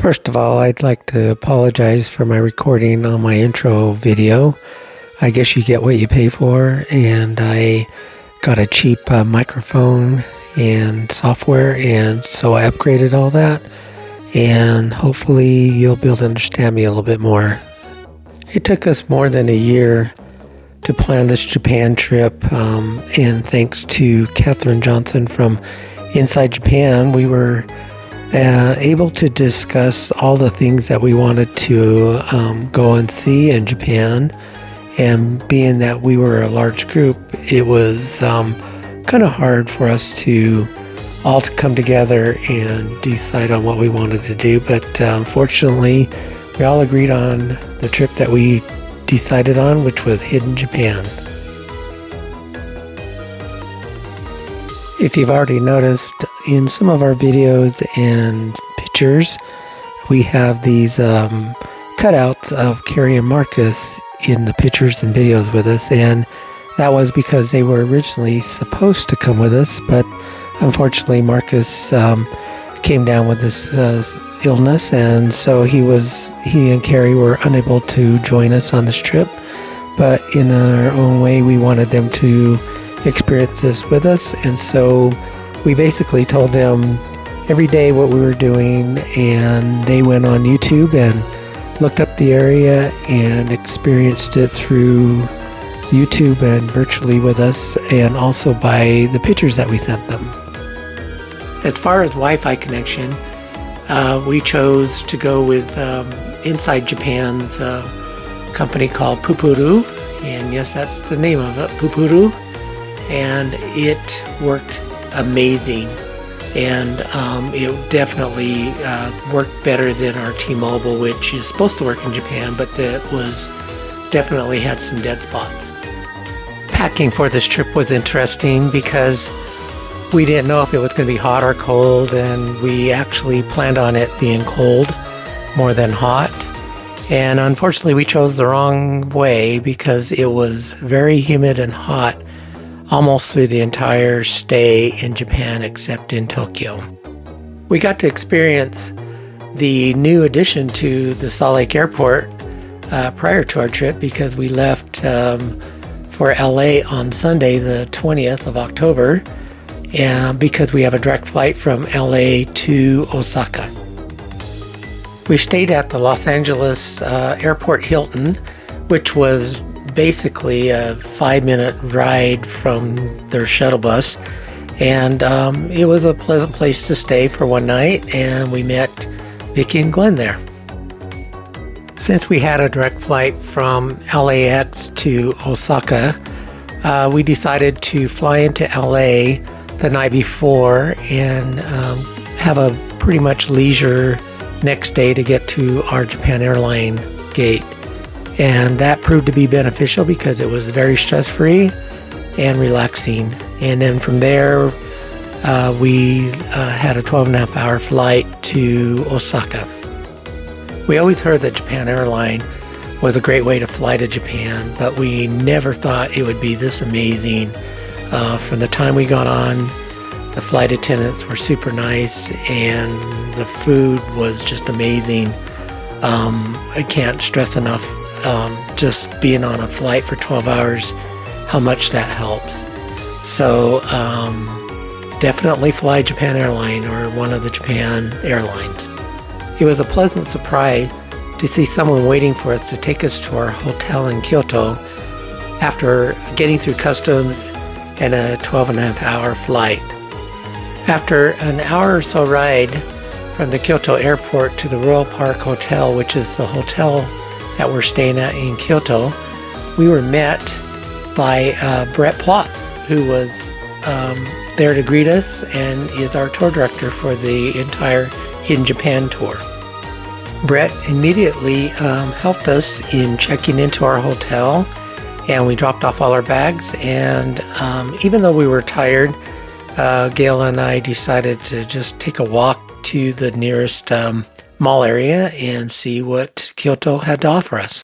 First of all, I'd like to apologize for my recording on my intro video. I guess you get what you pay for, and I got a cheap microphone and software, and so I upgraded all that, and hopefully you'll be able to understand me a little bit more. It took us more than a year to plan this Japan trip, and thanks to Katherine Johnson from Inside Japan, we were able to discuss all the things that we wanted to go and see in Japan. And being that we were a large group, it was kind of hard for us to all to come together and decide on what we wanted to do. But fortunately, we all agreed on the trip that we decided on, which was Hidden Japan. If you've already noticed, in some of our videos and pictures, we have these cutouts of Carrie and Marcus in the pictures and videos with us, and that was because they were originally supposed to come with us, but unfortunately Marcus came down with this illness, and so he and Carrie were unable to join us on this trip. But in our own way, we wanted them to experience this with us, and so we basically told them every day what we were doing, and they went on YouTube and looked up the area and experienced it through YouTube and virtually with us, and also by the pictures that we sent them. As far as Wi-Fi connection, we chose to go with Inside Japan's company called Pupuru, and yes, that's the name of it, Pupuru. And it worked amazing, and it definitely worked better than our T-Mobile, which is supposed to work in Japan, but that was definitely had some dead spots. Packing for this trip was interesting because we didn't know if it was going to be hot or cold, and we actually planned on it being cold more than hot. And unfortunately, we chose the wrong way because it was very humid and hot almost through the entire stay in Japan except in Tokyo. We got to experience the new addition to the Salt Lake Airport prior to our trip because we left for LA on Sunday the 20th of October, and because we have a direct flight from LA to Osaka. We stayed at the Los Angeles Airport Hilton, which was basically a 5-minute ride from their shuttle bus, and it was a pleasant place to stay for one night, and we met Vicky and Glenn there. Since we had a direct flight from LAX to Osaka, we decided to fly into LA the night before and have a pretty much leisure next day to get to our Japan airline gate. And that proved to be beneficial because it was very stress-free and relaxing. And then from there, we had a 12.5-hour flight to Osaka. We always heard that Japan Airline was a great way to fly to Japan, but we never thought it would be this amazing. From the time we got on, the flight attendants were super nice, and the food was just amazing. I can't stress enough just being on a flight for 12 hours, how much that helps. So definitely fly Japan Airline or one of the Japan airlines. It was a pleasant surprise to see someone waiting for us to take us to our hotel in Kyoto after getting through customs and a 12.5-hour flight. After an hour or so ride from the Kyoto airport to the Royal Park Hotel, which is the hotel that we're staying at in Kyoto, we were met by Brett Plotz, who was there to greet us and is our tour director for the entire Hidden Japan tour. Brett immediately helped us in checking into our hotel, and we dropped off all our bags, and even though we were tired, Gail and I decided to just take a walk to the nearest mall area and see what Kyoto had to offer us.